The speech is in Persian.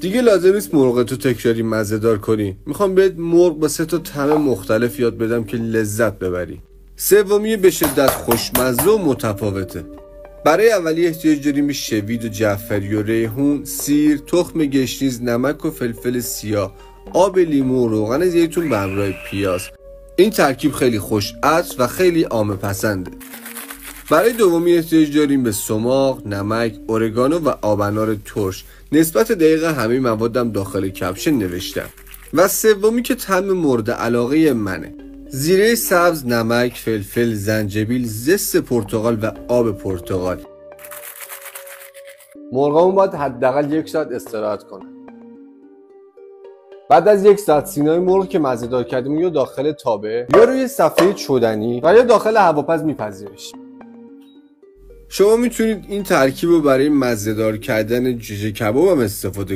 دیگه لازم نیست مرغتو تکراری مزه‌دار کنی. میخوام بهت مرغ با 3 تا طعم مختلف یاد بدم که لذت ببری. سومی به شدت خوشمزه و متفاوته. برای اولیه احتیاج داریم به شوید و جعفری و ریحون، سیر، تخم گشنیز، نمک و فلفل سیاه، آب لیمو و روغن زیتون به همراه پیاز. این ترکیب خیلی خوش عطر و خیلی عامه پسنده. برای دومی احتیاج داریم به سماق، نمک، اورگانو و آبنار ترش. نسبت دقیق همه موادم داخل کپشن نوشتم. و سومی که طعم مورد علاقه منه: زیره سبز، نمک، فلفل، زنجبیل، زست پرتقال و آب پرتقال. مرغامون باید حداقل 1 ساعت استراحت کنه. بعد از 1 ساعت سینای مرغ که مزه‌دار کردیم یا داخل تابه یا روی صفحه چدنی و یا داخل هواپز میپذیرش. شما میتونید این ترکیب رو برای مزه‌دار کردن جوجه کباب هم استفاده